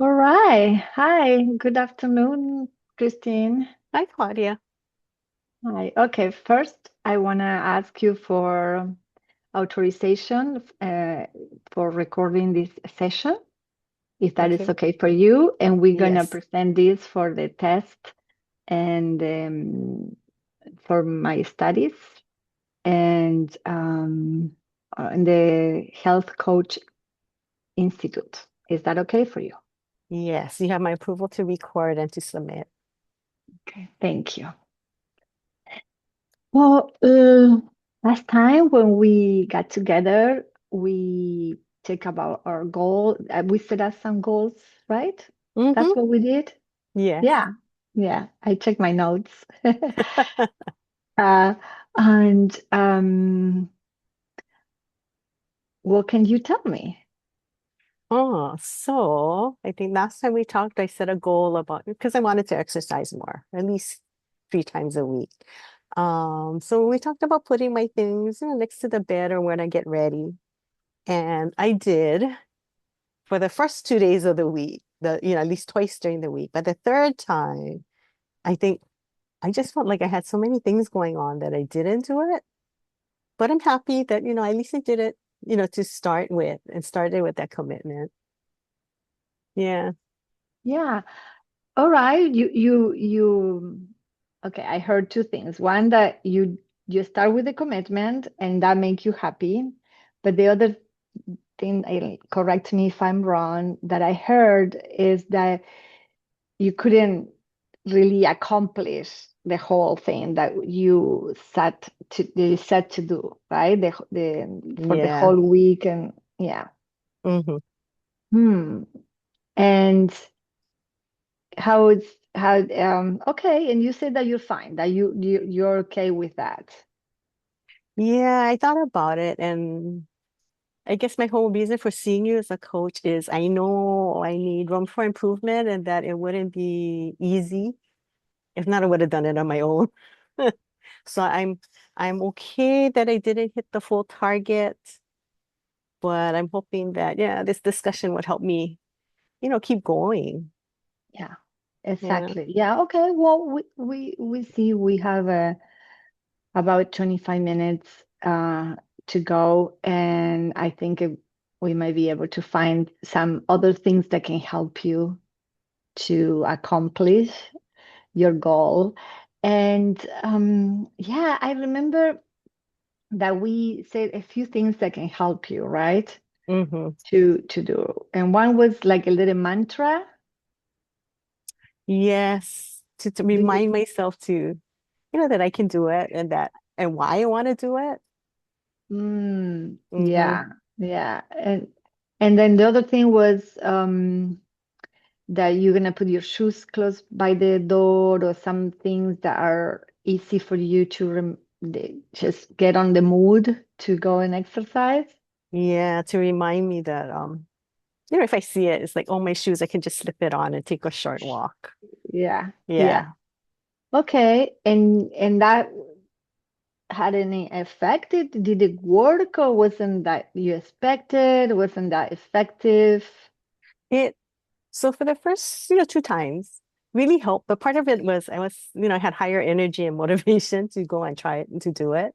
All right. Hi. Good afternoon, Christine. Hi, Claudia. Hi. Okay. First, I want to ask you for authorization for recording this session, if that is Okay. okay for you. And we're going to Yes. present this for the test and for my studies and in the Health Coach Institute. Is that okay for you? Yes. You have my approval to record and to submit. Okay. Thank you. Well, last time when we got together, we talked about our goal. We set us some goals, right? That's Mm-hmm. what we did. Yes. Yeah, yeah. I checked my notes. Uh, and what can you tell me? Oh, so I think last time we talked, I set a goal about because I wanted to exercise more, at least 3 times a week. So we talked about putting my things, next to the bed or when I get ready. And I did for the first 2 days of the week, at least twice during the week. But the third time, I think I just felt like I had so many things going on that I didn't do it. But I'm happy that, at least I did it, to start with and started with that commitment. Yeah. Yeah. All right. You. Okay. I heard two things. One, that you start with the commitment and that makes you happy, but the other thing, correct me if I'm wrong, that I heard is that you couldn't really accomplish the whole thing that you set to do, right? The for the Yeah. whole week and yeah. Hmm. Hmm. And how it's how okay, and you said that you're fine, that you're okay with that. Yeah, I thought about it. And I guess my whole reason for seeing you as a coach is I know I need room for improvement and that it wouldn't be easy. If not, I would have done it on my own. So I'm okay that I didn't hit the full target, but I'm hoping that, yeah, this discussion would help me, keep going. Yeah, Yeah. exactly. Yeah, okay. Well, we see we have about 25 minutes to go, and I think we might be able to find some other things that can help you to accomplish your goal. And yeah, I remember that we said a few things that can help you, right? Hmm. To do. And one was like a little mantra. Yes, to Did you? remind myself to, that I can do it and why I want to do it. Hmm. Yeah, yeah. And then the other thing was that you're gonna put your shoes close by the door or some things that are easy for you to just get on the mood to go and exercise. Yeah, to remind me that if I see it, it's like, oh, my shoes, I can just slip it on and take a short walk. Yeah, yeah. Yeah. Okay. And that had any effect? Did it work or wasn't that you expected? Wasn't that effective? It so for the first, 2 times really helped. But part of it was I had higher energy and motivation to go and try it and to do it.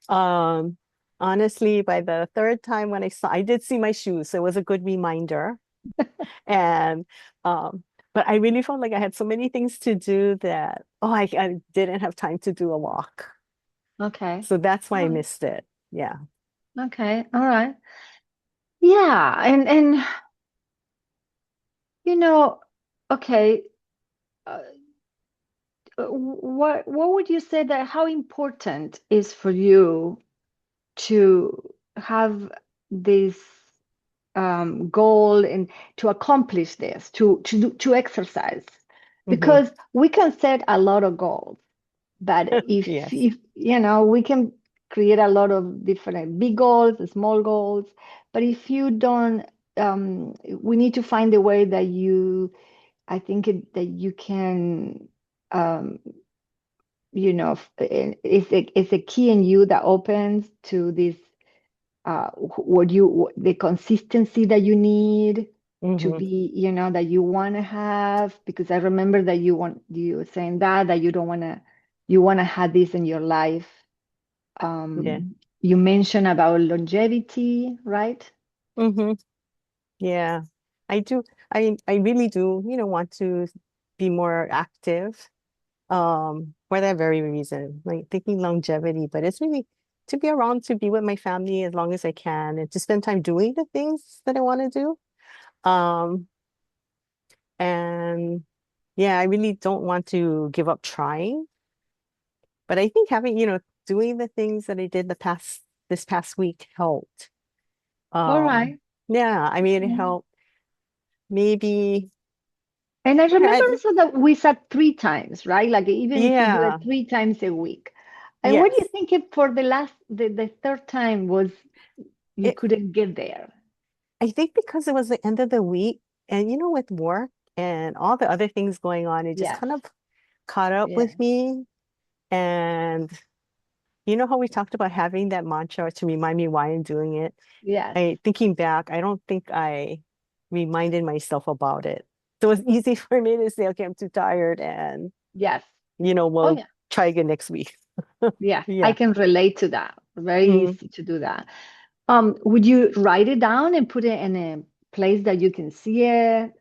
Um, Honestly, by the third time when I did see my shoes, so it was a good reminder. And um, but I really felt like I had so many things to do that I didn't have time to do a walk. Okay. So that's why All I right. missed it. Yeah. Okay. All right. Yeah. And you know, okay. Uh, what would you say that how important is for you to have this goal and to accomplish this, to exercise? Hmm. Because we can set a lot of goals, but Yes. if we can create a lot of different big goals, small goals, but if you don't, we need to find a way that I think that you can, um, it's a key in you that opens to this, the consistency that you need. to Hmm. be, that you want to have? Because I remember that you were saying that you don't want to, you want to have this in your life. Yeah. You mentioned about longevity, right? Hmm. Yeah. I do. I really do, want to be more active. For that very reason, like thinking longevity, but it's really to be around to be with my family as long as I can and to spend time doing the things that I want to do. Um, and yeah, I really don't want to give up trying, but I think having, doing the things that I did this past week helped. All Um, right. yeah, I mean, it Okay. helped maybe, And I remember I- also that we said 3 times, right? Like even if you do yeah, it 3 times a week. And what do you yes. think if for the third time was you It, couldn't get there? I think because it was the end of the week and with work and all the other things going on, it just Yes. kind of caught up Yeah. with me. And you know how we talked about having that mantra to remind me why I'm doing it? Yes. I thinking back, I don't think I reminded myself about it. So it's easy for me to say, okay, I'm too tired and Yes. Oh we'll yeah. try again next week. Yes. I Yeah. can relate to that. Very Mm, easy to do that. Would you write it down and put it in a place that you can see it?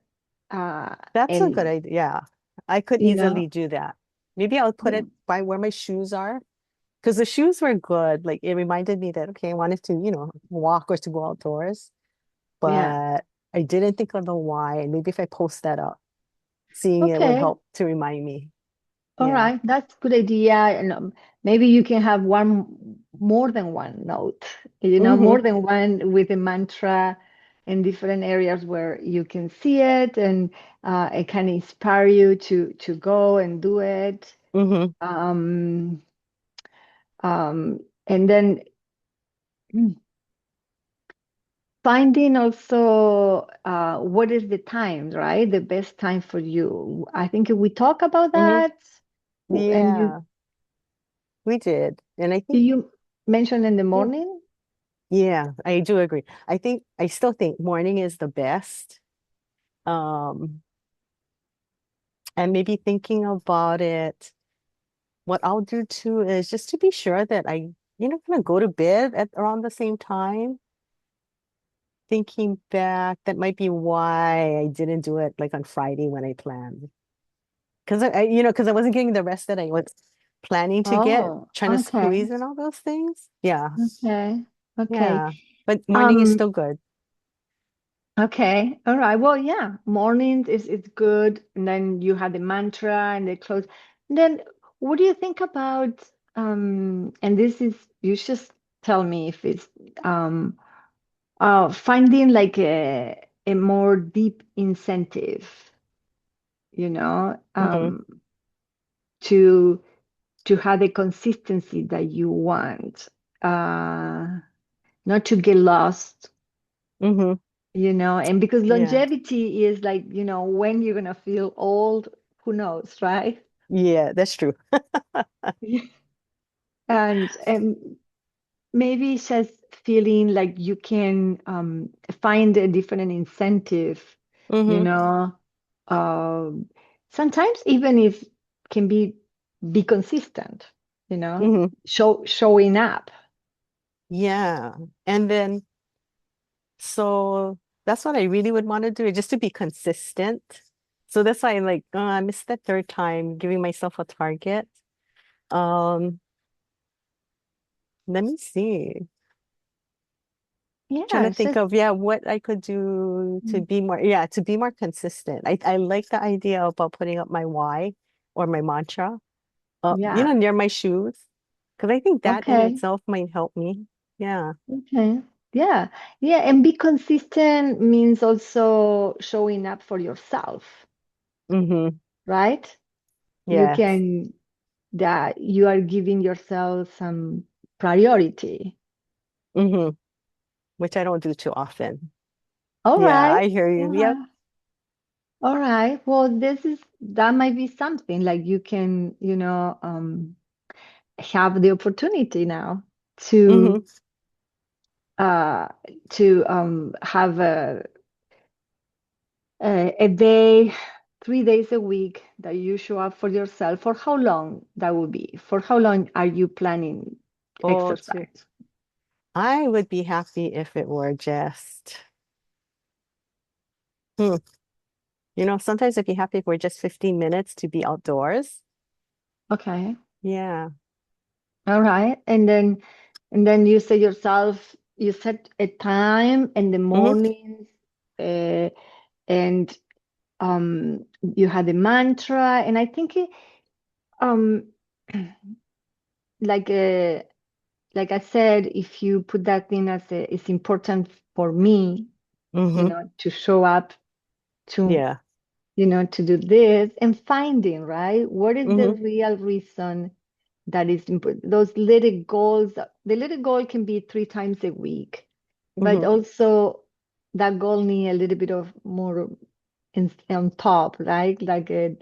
Uh, that's a good and idea. Yeah. I could you easily know, do that. Maybe I'll put yeah, it by where my shoes are. Because the shoes were good. Like it reminded me that, okay, I wanted to, walk or to go outdoors, yeah. but I didn't think of the why. And maybe if I post that up, seeing it would Okay. help to remind me. All Yeah. right. That's a good idea. And maybe you can have more than one note, more Hmm. than one with a mantra in different areas where you can see it, and it can inspire you to go and do it. Hmm. Um, and then mm, finding also what is the time, right? The best time for you. I think we talk about Hmm. that, and Yeah, we did. And I do think, you mention in the yeah, morning? yeah, I do agree. I still think morning is the best. Um, and maybe thinking about it, what I'll do too is just to be sure that kind of go to bed at around the same time. Thinking back, that might be why I didn't do it like on Friday when I planned. Because because I wasn't getting the rest that I was planning to get, Oh, trying to okay, squeeze in all those things. Yeah. okay, okay. Yeah. But morning is Um, still good. okay, all right. Well, yeah, mornings is good, and then you have the mantra and the clothes. Then, what do you think about and this is you just tell me if it's um finding like a more deep incentive, you know, Hmm. to have the consistency that you want, uh, not to get lost, Hmm. and because Yeah. longevity is like, when you're gonna feel old, who knows, right? Yeah, that's true. And maybe it's just feeling like you can find a different incentive, you Hmm. know. Um, Sometimes even if can be consistent, Hmm. showing up. Yeah. And then so that's what I really would want to do, just to be consistent. So that's why I missed that third time, giving myself a target. Um, Let me see. Trying Yeah, to it's think just of, what I could do to be more, to be more consistent. I like the idea about putting up my why or my mantra up, yeah. near my shoes. Because I think that in Okay. itself might help me. Yeah. Okay. Yeah. Yeah. And be consistent means also showing up for yourself, Mm-hmm. right? You Yes. can, that you are giving yourself some priority. Mm-hmm. Which I don't do too often. All Yeah, right. I hear you. All Yep. right. All right. Well, that might be something like you can, have the opportunity now Mm-hmm. to uh have a day, 3 days a week that you show up for yourself, for how long that will be? For how long are you planning Oh, true. exercise? I would be happy if it were just, hmm, sometimes I'd be happy if we're just 15 minutes to be outdoors. Okay. Yeah. All right. And then you say yourself, you set a time in the Hmm. mornings, uh, and you had a mantra, and I think um like uh like I said, if you put that in as it's important for me, Hmm. to show up, to Yeah. to do this, and finding, right, what is the Hmm. real reason that is important. Those little goals, the little goal can be 3 times a week, but Hmm. also that goal need a little bit of more on top, right? Like the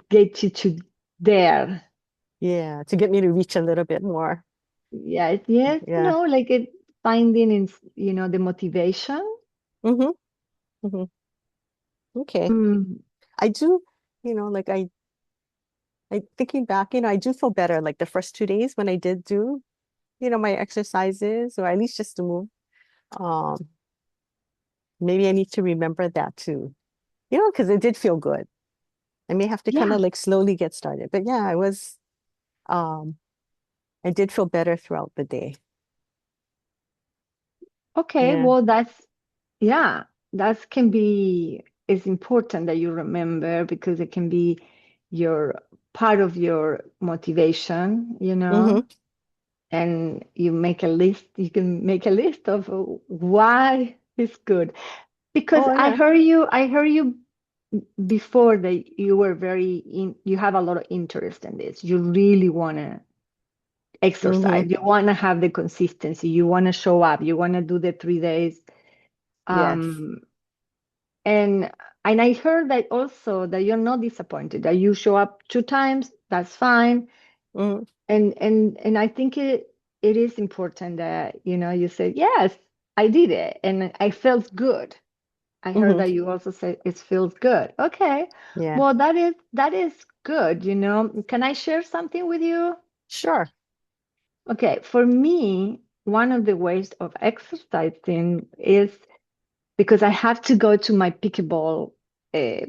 get you to there. Yeah. To get me to reach a little bit more. Yes, yes, Yeah. like it finding in, the motivation. Hmm. Hmm. Okay. Mm, I do, like I thinking back, I do feel better like the first 2 days when I did do, my exercises or at least just to move. Um, Maybe I need to remember that too, because it did feel good. I may have to kind yeah. of like slowly get started. But yeah, um, I did feel better throughout the day. Okay, Yeah. well, yeah, that can be, it's important that you remember because it can be your part of your motivation, Mm-hmm. and you can make a list of why it's good. Because Oh yeah. I heard you before that you were you have a lot of interest in this. You really want to exercise. Mm-hmm. You want to have the consistency. You want to show up. You want to do the 3 days. Yes. Um, and and I heard that also that you're not disappointed, that you show up 2 times, that's fine. Mm-hmm. And I think it is important that, you said, yes, I did it and I felt good. I heard Mm-hmm. that you also said it feels good. Okay. Yeah. Well, that is good. Can I share something with you? Sure. Okay, for me, one of the ways of exercising is because I have to go to my pickleball uh,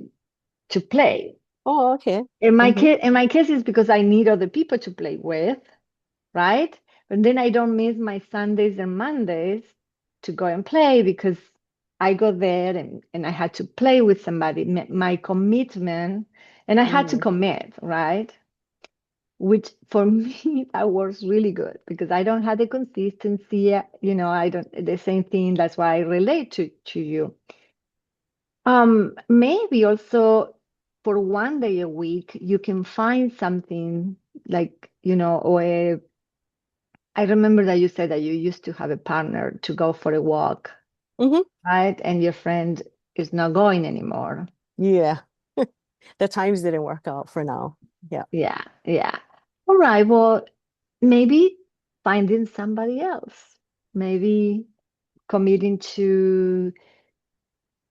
to play. Oh, okay. In my Mm-hmm. case, in my case, it's because I need other people to play with, right? But then I don't miss my Sundays and Mondays to go and play because I go there and I had to play with somebody, my commitment, and I had to Mm-hmm. commit, right? Which for me that works really good because I don't have the consistency, I don't the same thing. That's why I relate to you. Maybe also for one day a week, you can find something like, or I remember that you said that you used to have a partner to go for a walk, Mm-hmm. right? And your friend is not going anymore. Yeah. The times didn't work out for now. Yeah. Yeah, yeah. All right. Well, maybe finding somebody else, maybe committing to,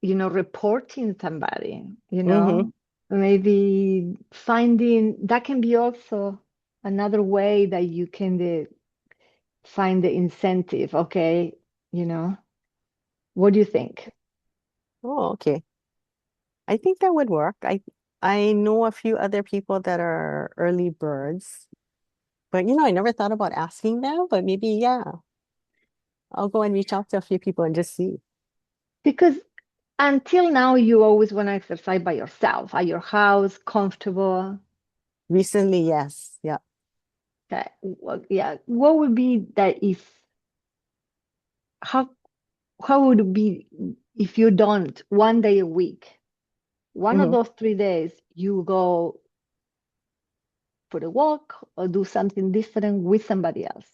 reporting somebody, Mm-hmm. maybe finding that can be also another way that you can find the incentive. Okay, what do you think? Oh, okay. I think that would work. I know a few other people that are early birds, but I never thought about asking them, but maybe yeah, I'll go and reach out to a few people and just see. Because until now, you always want to exercise by yourself at your house, comfortable. Recently, yes. Yeah. Okay. Yeah. What would be that if how how would it be if you don't one day a week, one of Hmm. those 3 days, you go for a walk or do something different with somebody else?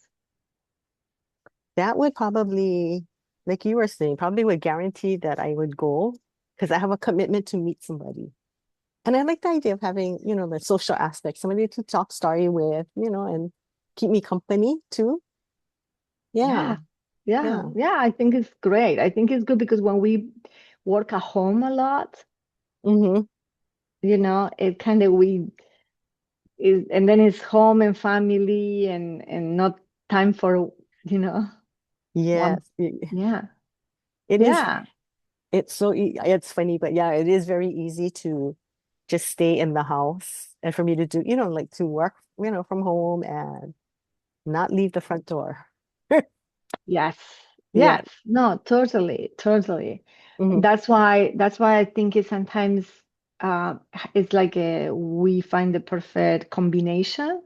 That would probably, like you were saying, probably would guarantee that I would go because I have a commitment to meet somebody. And I like the idea of having, the social aspect, somebody to talk story with, and keep me company too. Yeah. Yeah. Yeah. Yeah. Yeah. I think it's great. I think it's good because work at home a lot, Hmm. it kind of we is, and then it's home and family and not time for, you know, one. Yes, Yeah. it is. Yeah. It's funny, but yeah, it is very easy to just stay in the house and for me to do, like to work, from home and not leave the front door. Yes. Yeah. Yes. No, totally, totally. Hmm. That's why I think it's sometimes uh it's like we find the perfect combination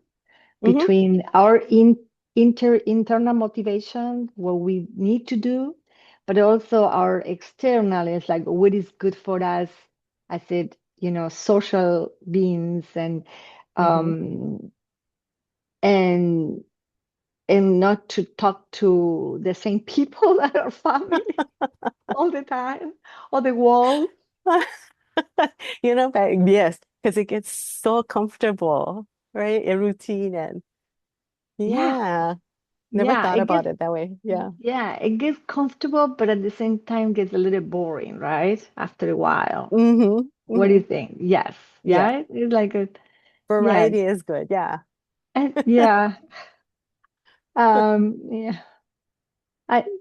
Hmm. between our internal motivation, what we need to do, but also our external is like what is good for us as social beings Hmm. um and and not to talk to the same people that are family all the time or the wall. But yes, because it gets so comfortable, right? A routine and Yeah, yeah, never yeah, thought it about gets it that way. Yeah. yeah, it gets comfortable, but at the same time gets a little boring, right? After a while. Hmm. What do you Hmm. think? Yes. Yeah. Yeah, it's like a yes. Variety is good. Yeah. Yeah.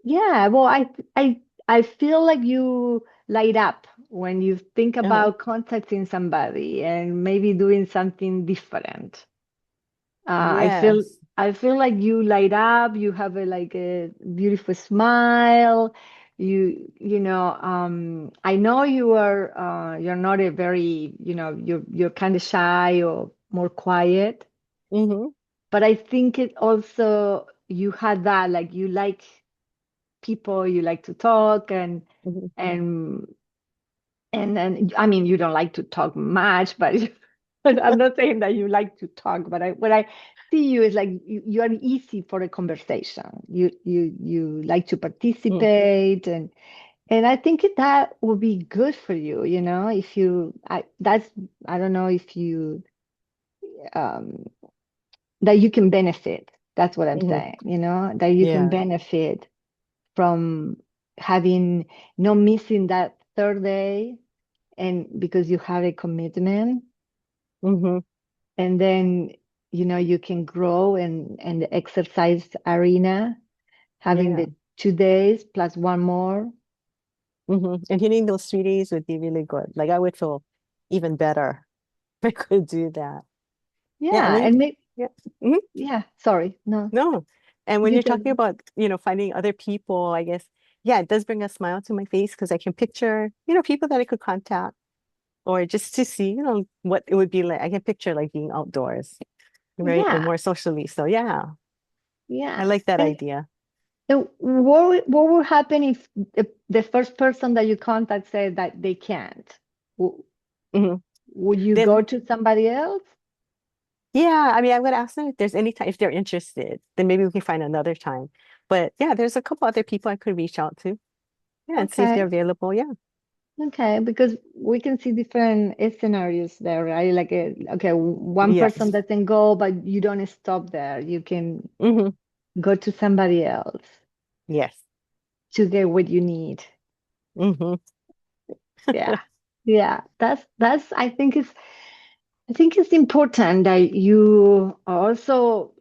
Yeah. Well, I feel like you light up when you think Uh-huh. about contacting somebody and maybe doing something different. I feel Yes. I feel like you light up. You have a beautiful smile. I know you're not a very, you're kind of shy or more quiet, Hmm. but I think it also you had that like you like people, you like to talk Hmm. and and I mean, you don't like to talk much, but but I'm not saying that you like to talk, but what I see you is like you are easy for a conversation. You like to participate, and I think that would be good for you, if I don't know if you um that you can benefit. That's what I'm Hmm. saying, that you can Yeah. benefit from having no missing that third day and because you have a commitment Hmm. and then you can grow in the exercise arena having Yeah. the 2 days plus one more. And hitting those 3 days would be really good. Like I would feel even better if I could do that. Yeah. And Yeah, when, and make yeah. Mhm. yeah, sorry, no, No. And when you you're tell talking me. about, finding other people, I guess, yeah, it does bring a smile to my face because I can picture, people that I could contact or just to see, what it would be like. I can picture like being outdoors, right? And Yeah, more socially. So yeah, yeah. I like that and, idea. and what will happen if the first person that you contact said that they can't? W- Hmm. would you go Then, to somebody else? yeah, I mean, I'm gonna ask them if there's any time, if they're interested, then maybe we can find another time. But yeah, there's a couple other people I could reach out to. Yeah, and see if they're Okay. available. Yeah. Okay, because we can see different scenarios there, right? Like, okay, one person Yes. doesn't go, but you don't stop there. You can Hmm. go to somebody else Yes. to get what you need. Hmm. Yeah. Yeah. I think it's important that you also,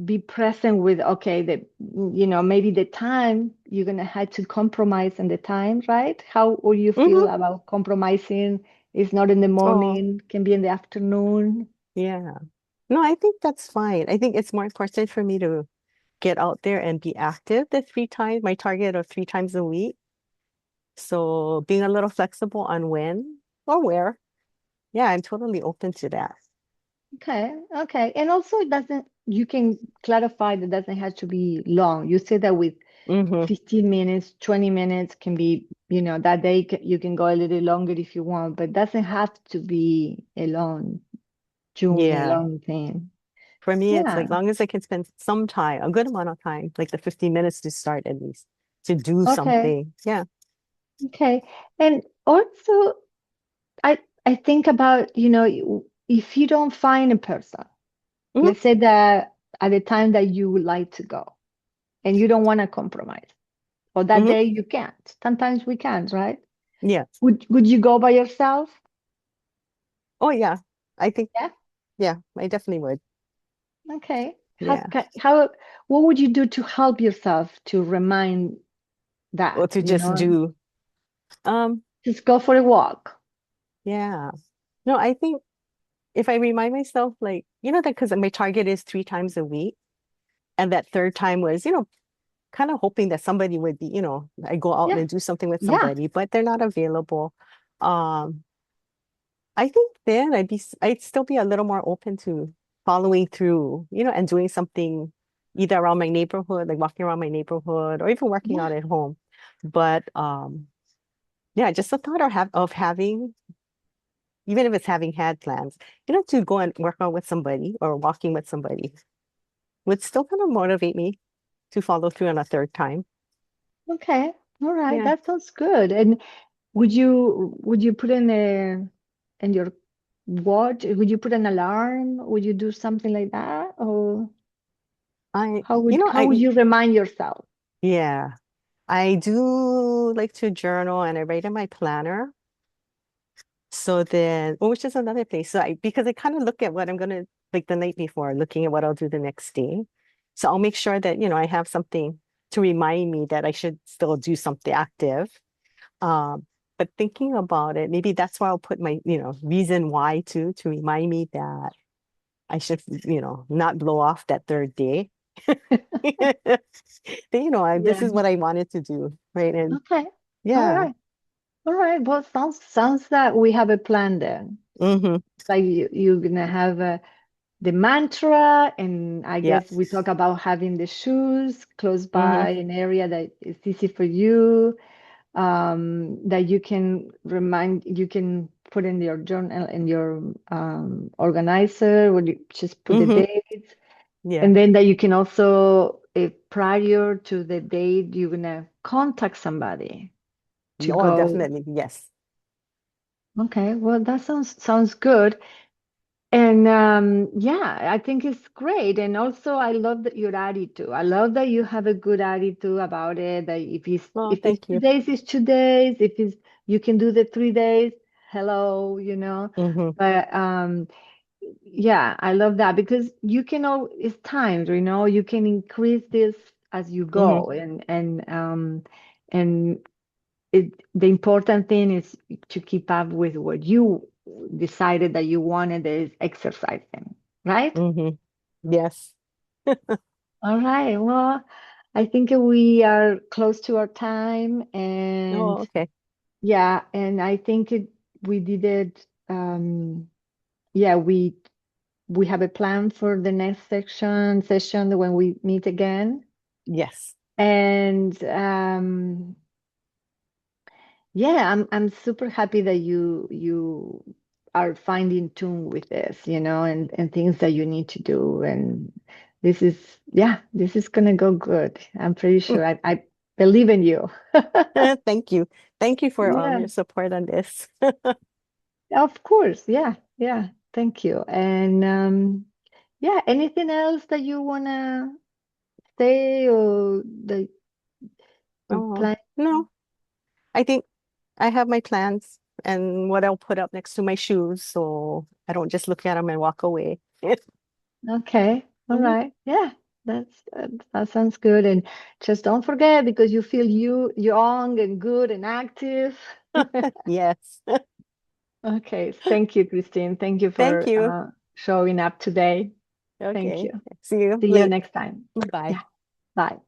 be present with, okay, maybe the time you're gonna have to compromise on the time, right? How will you Hmm. feel about compromising? It's not in the Oh, morning, can be in the afternoon. yeah. No, I think that's fine. I think it's more important for me to get out there and be active the 3 times, my target of 3 times a week. So being a little flexible on when or where. Yeah, I'm totally open to that. Okay, okay. And also it doesn't, you can clarify that doesn't have to be long. You say that with Hmm. 15 minutes, 20 minutes can be, that day you can go a little longer if you want, but doesn't have to be a long journey, a Yeah. long thing. For me, it's Yeah. like long as I can spend some time, a good amount of time, like the 15 minutes to start at least, to do Okay. something. Yeah. Okay. And also I think about, if you don't find a person, Hmm. let's say that at the time that you would like to go and you don't want to compromise. or that Hmm. day you can't. Sometimes we can't, right? Yes. Would you go by yourself? Oh yeah. I think Yeah. yeah, I definitely would. Okay. Yeah. How what would you do to help yourself to remind Or that, to just do um just go for a walk. yeah. No, I think if I remind myself like, that because my target is 3 times a week. And that third time was, kind of hoping that somebody would be, I go out Yeah. and do something with Yeah. somebody, but they're not available. Um, I think then I'd still be a little more open to following through, and doing something either around my neighborhood, like walking around my neighborhood or even working Yeah. out at home. But yeah, just the thought of having, even if it's having had plans, to go and work out with somebody or walking with somebody would still kind of motivate me to follow through on a third time. Okay. All right. Yeah. That sounds good. And would you put in your watch? Would you put an alarm? Would you do something like that? Or I, how you would know, how would I, you remind yourself? yeah, I do like to journal and I write in my planner. So then, which is another place. Because I kind of look at what I'm gonna like the night before, looking at what I'll do the next day. So I'll make sure that, I have something to remind me that I should still do something active. Um, but thinking about it, maybe that's why I'll put my, reason why to remind me that I should, not blow off that third day. That, this Yeah. is what I wanted to do, right? And Okay. All yeah. right. All right. Well, sounds that we have a plan then. Hmm. Like you're gonna have the mantra, and I Yeah. guess we talk about having the shoes close Hmm. by an area that is easy for you, that you can put in your journal, in your organizer, where you just put the Hmm. dates, Yeah. and then that you can also, prior to the date, you're gonna contact somebody to Oh, go. definitely. Yes. Okay, well, that sounds good. And yeah, I think it's great. And also, I love that your attitude. I love that you have a good attitude about it. That Oh, if it's thank two you. days, it's 2 days. If it's you can do the 3 days, hello, Hmm. But yeah, I love that because you can all it's timed, you can increase this as you Hmm. go, and the important thing is to keep up with what you decided that you wanted is exercising, right? Hmm. Yes. All right. Well, I think we are close to our time, Oh, and okay. yeah, and I think we did it. Yeah, we have a plan for the next session when we meet again, Yes. and yeah, I'm super happy that you are finding tune with this, and things that you need to do. And this is gonna go good. I'm pretty sure. I believe in you. Thank you. Thank you for Yeah, your support on this. of course. Yeah, yeah. Thank you. And yeah, anything else that you wanna say or that you Oh, plan? no. I think I have my plans and what I'll put up next to my shoes so I don't just look at them and walk away. Okay. All Mhm. right. Yeah, that sounds good. And just don't forget because you feel young and good and active. Yes. Okay. Thank you, Christine. Thank you Thank for you. showing up today. Thank Okay. you. See you See you later. next time. Bye. Yeah. Bye.